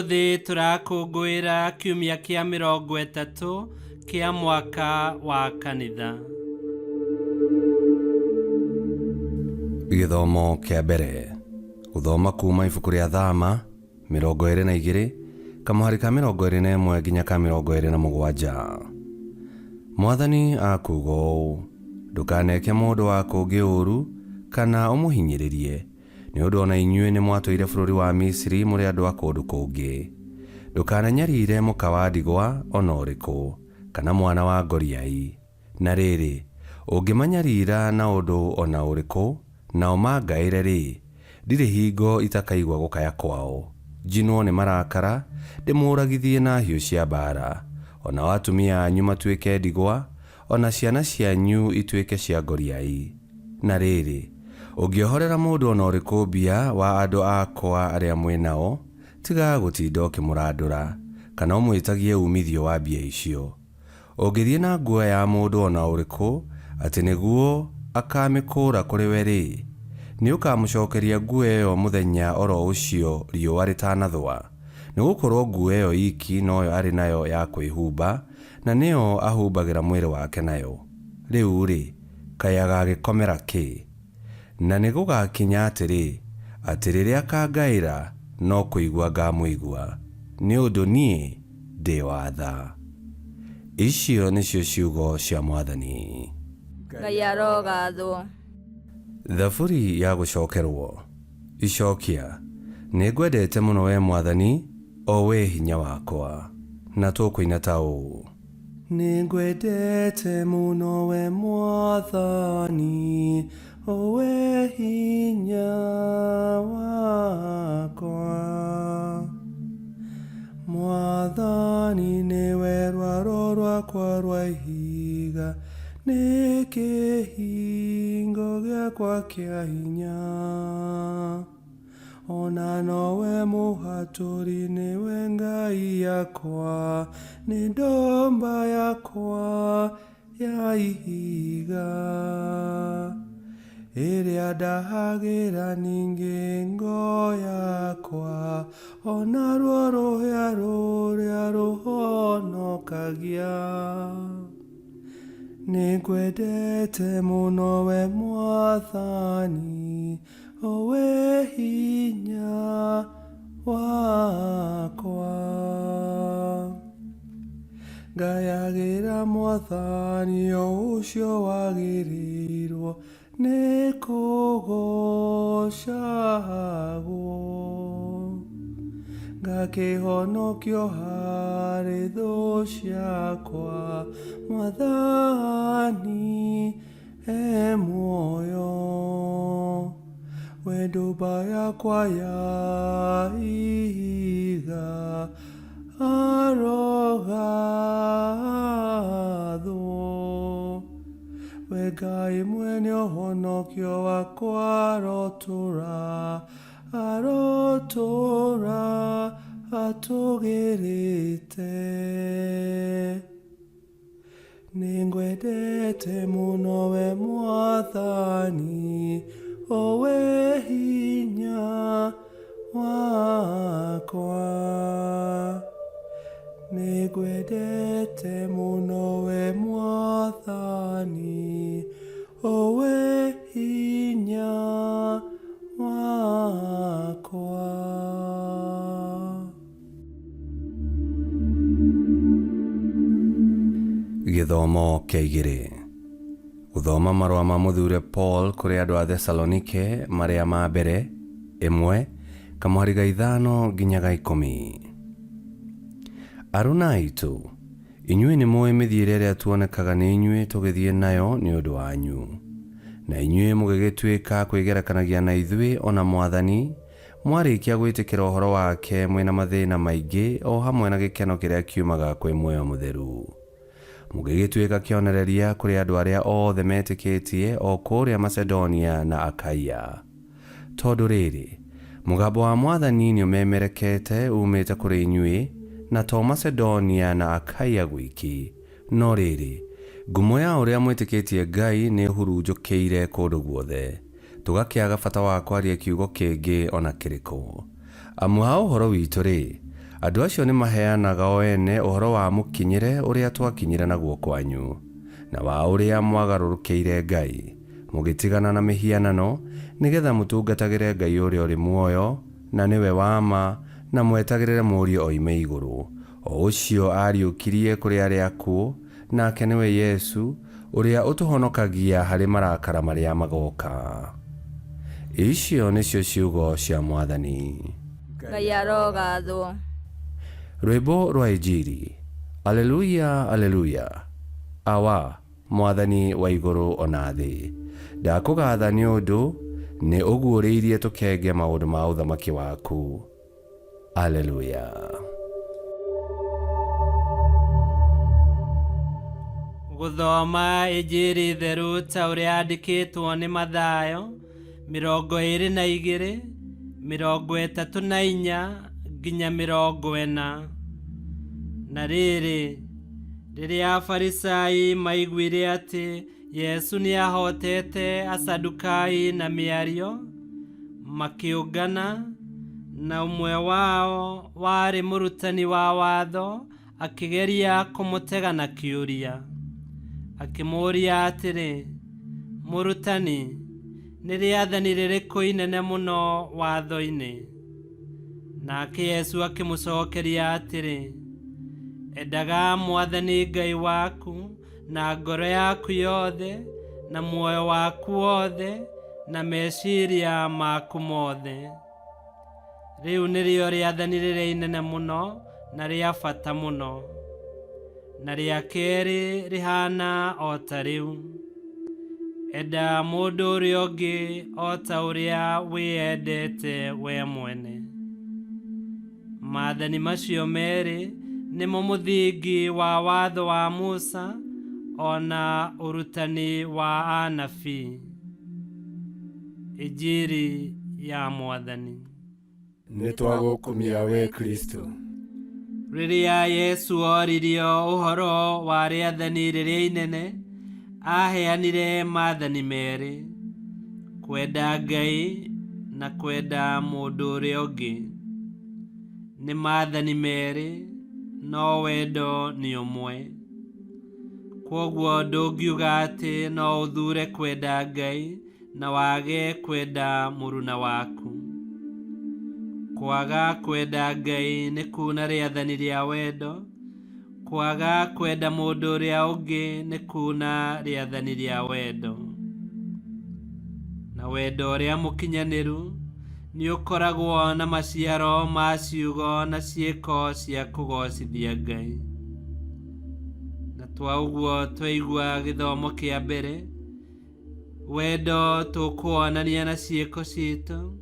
Umuthi turakungwira kiumia kia MĨRONGO kia mwaka wa kanitha. Githomo kia mbere. Guthoma kuma ibuku ria Thama 22 kamuhari ka 21 nginya ka 27. Mwathani akuuga ũũ: ndukaneke mũndũ wa kũngĩ ũũru kana ũmũhinyĩrĩrie, nĩ ũndũ ona inyuĩ nĩ mwatũire bũrũri wa Misiri mũrĩ andũ a kũndũ kũngĩ. Ndukananyariire mũka wa ndigwa ona ũrĩkũ kana mwana wa ngoriai. Na rĩrĩ, ũngĩmanyarira na ũndũ ona ũrĩkũ nao mangaĩre rĩ, ndirĩ hingo itakaigua gũkaya kwao. Njinwo nĩ marakara, ndĩmũragithie na hiũ cia mbaara. Ona watumia anyu matuĩke ndigwa, ona ciana cianyu ituĩke cia ngoriai. Na rĩrĩ, ũngĩohorera mũndũ ona ũrĩkũ mbia wa andũ akwa arĩa mwĩ nao, tiga gũtinda ũkĩmũrandũra kana ũmwĩtagie umithio wa mbia icio. Ũngĩthiĩ na nguo ya mũndũ ona ũrĩkũ atĩ nĩguo akamĩkũũra kũrĩ we rĩ, nĩ ũkamũcokeria nguo ĩyo mũthenya oro ũcio riũa rĩtanathũa, nĩgũkorwo nguo ĩyo iki noyo arĩ nayo ya kwĩhumba, na nĩyo ahumbagĩra mwĩrĩ wake nayo. Rĩu rĩ, kaĩ agagĩkomera kĩ? Na nĩ gũgakinya atĩ rĩrĩa akangaĩra no kũigua ngamũigua, nĩ ũndũ niĩ ndĩ wa tha. Icio nĩcio ciugo cia Mwathani. Ngai arogathwo. Thaburi ya gũcokerwo. Icokia: nĩ ngwendete mũno we Mwathani, o we hinya wakwa. Na tũkũina ta ũũ: nĩ ngwendete mũno we Mwathani, o we hinya wakwa. Mwathani nĩwe rwaro rwakwa rwa ihiga, nĩ kĩhingo gĩakwa kĩa hinya. Ona nowe mũhatũri, nĩwe Ngai yakwa, nĩ ndomba yakwa ya ihiga, ĩrĩa ndahagĩra ningĩ ngo yakwa, ona ruo rũhĩa rũrĩa rũhonokagia. Nĩ ngwendete mũno we Mwathani, o we hinya wakwa. Ngayagĩra Mwathani o ũcio wagĩrĩirwo nĩ kũgocagwo, ngakĩhonokio harĩ thũ ciakwa. Mwathani muoyo, we ndũmba yakwa ya ihiga, arogathwo. We Ngai mwene ũhonokio wakwa, arotũra atũgĩrĩte. Nĩ ngwendete mũno we Mwathani, o we hinya wakwa. Nĩ ngwendete mũno we Mwathani, o we hinya wakwa. Gĩthomo kĩa 2. Gũthoma marũa ma mũthure Paul kũrĩ andũ a Thesalonike marĩa ma mbere 1 kamuhari ga 5 nginya ga 10. Aruna aitũ, inyuĩ nĩ mũĩ mĩthiĩre ĩrĩa tuonekaga nĩ inyuĩ tũgĩthiĩ nayo nĩ ũndũ wanyu. Na inyuĩ mũgĩgĩtuĩka kwĩgerekanagia na ithuĩ ona Mwathani, mwarĩkia gwĩtĩkĩra ũhoro wake mwĩna mathĩna maingĩ o hamwe na gĩkeno kĩrĩa kiumaga kwĩ muoyo mũtheru. Mũgĩgĩtuĩka kĩonereria kũrĩ andũ arĩa othe metĩkĩtie o kũrĩa Macedonia na Akaia. Tondũ rĩrĩ, mũgambo wa Mwathani nĩ ũmemerekete umĩte kũrĩ inyuĩ, na to Macedonia na Akaia gwiki, no rĩrĩ, ngumo ya ũrĩa mwĩtĩkĩtie Ngai nĩ hurunjũkĩire kũndũ guothe. Tũgakĩaga bata wa kwaria kiugo kĩngĩ ona kĩrĩkũ. Amu ha ũhoro witũ rĩ, Andũ acio nĩ maheanaga o ene ũhoro wa mũkinyĩre ũrĩa twakinyire naguo kwanyu, na wa ũrĩa mwagarũrũkĩire Ngai, mũgĩtigana na mĩhianano, nĩgetha mũtungatagĩre Ngai ũrĩa ũrĩ muoyo, na nĩwe wa ma, na mwetagĩrĩre mũriũ oime igũrũ, o ũcio ariũkirie kũrĩ arĩa akuũ, nake nĩwe Yesu, ũrĩa ũtũhonokagia harĩ marakara marĩa magoka. Icio nĩcio ciugo cia Mwathani. Ngai arogathwo. Rwĩmbo rwa Injili. Aleluya, aleluya. Awa, Mwathani wa igũrũ ona thĩ. Ndakũgatha nĩ ũndũ nĩ ũguũrĩirie tũkenge maũndũ ma ũthamaki waku. Aleluya. Gũthoma Injili theru ta ũrĩa yandĩkĩtwo nĩ Mathayo 22, 34 nginya 40. Na rĩrĩ, rĩrĩa Afarisai maiguire atĩ Yesu nĩ ahotete Asadukai na mĩario, makĩũngana, na ũmwe wao warĩ mũrutani wa watho akĩgeria kũmũtega na kĩũria. Akĩmũũria atĩrĩ, mũrutani, nĩ rĩathani rĩrĩkũ inene mũno watho-inĩ? Nake Yesu akĩmũcokeria atĩrĩ, endaga Mwathani Ngai waku na ngoro yaku yothe, na muoyo waku wothe, na meciria maku mothe. Rĩu nĩrĩo rĩathani rĩrĩa inene mũno na rĩa bata mũno. Na rĩa kerĩ rĩhana o ta rĩu, enda mũndũ ũrĩa ũngĩ o ta ũrĩa wĩendete we mwene. Maathani macio merĩ nĩmo mũthingi wa watho wa Musa ona ũrutani wa anabii. Injili ya Mwathani. Nĩtwagũkumia we Kristo. Rĩrĩa Yesu oririo ũhoro wa rĩathani rĩrĩa inene, aheanire maathani merĩ, kwenda Ngai na kwenda mũndũ ũrĩa ũngĩ. Nĩ maathani merĩ, no wendo nĩ ũmwe. Kwoguo ndũngiuga atĩ no ũthure kwenda Ngai na wage kwenda mũruna waku. Kwaga kwenda Ngai nĩ kuuna rĩathani rĩa wendo, kwaga kwenda mũndũ ũrĩa ũngĩ nĩ kuuna rĩathani rĩa wendo. Na wendo ũrĩa mũkinyanĩru nĩ ũkoragwo na maciaro ma ciugo na ciĩko cia kũgocithia Ngai. Na twa ũguo twaigua gĩthomo kĩa mbere, wendo tũkuonania na ciĩko citũ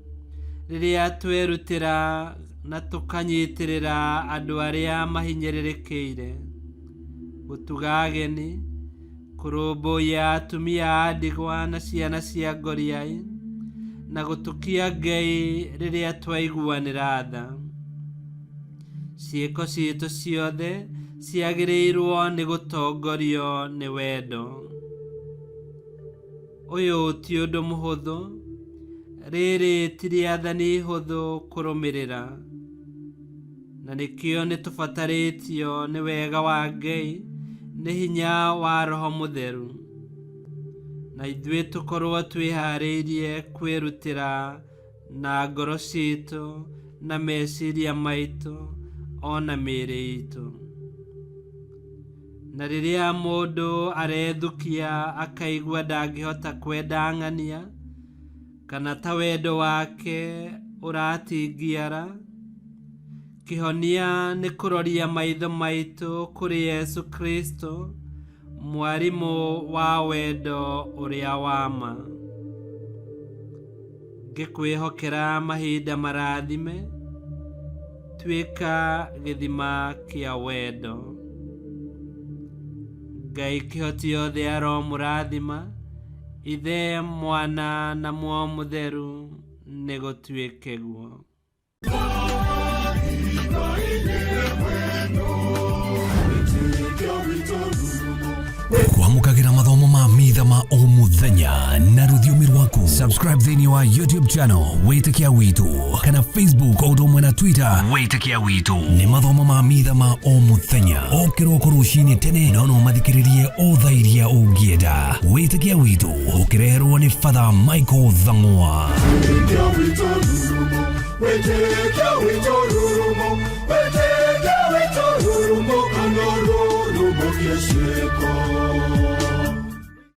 rĩrĩa twerutĩra na tũkanyitĩrĩra andũ arĩa mahinyĩrĩrĩkĩire, gũtuga ageni, kũrũmbũiya atumia a ndigwa na ciana cia ngoriai, na gũtukia Ngai rĩrĩa twaiguanĩra tha. Ciĩko citũ ciothe ciagĩrĩirwo nĩ gũtongorio nĩ wendo. Ũyũ ti ũndũ mũhũthũ, rĩrĩ ti rĩathani ihũthũ kũrũmĩrĩra, na nĩkĩo nĩtũbatarĩtio nĩ wega wa Ngai nĩ hinya wa Roho Mũtheru, na ithuĩ tũkorwo twĩharĩirie kwĩrutĩra na ngoro citũ na meciria maitũ ona mĩĩrĩ itũ. Na rĩrĩa mũndũ arethukia akaigua ndangĩhota kwenda ng'ania, kana ta wendo wake ũratingiara, kĩhonia nĩ kũroria maitho maitũ kũrĩ Yesu Kristo, mwarimũ wa wendo ũrĩa wa ma. Ngĩkwĩhokera mahinda marathime, tuĩka gĩthima kĩa wendo. Ngai kĩhoti yothe aromũrathima, Ithe, Mwana na Muoyo Mũtheru nĩ gũtuĩke guo. Kwamũkagĩra mathomo ma Mitha ma o mũthenya na rũthiomi rwaku. subscribe thini wa YouTube channel Witikia Witu kana Facebook o na Twitter Witikia Witu ni mathomo ma Mitha ma o muthenya o kiroko rucini tene no mathikiririe o thairia ungienda. Witikia Witu ukireherwo ni Father Michael Thang'wa. Witikia Witu,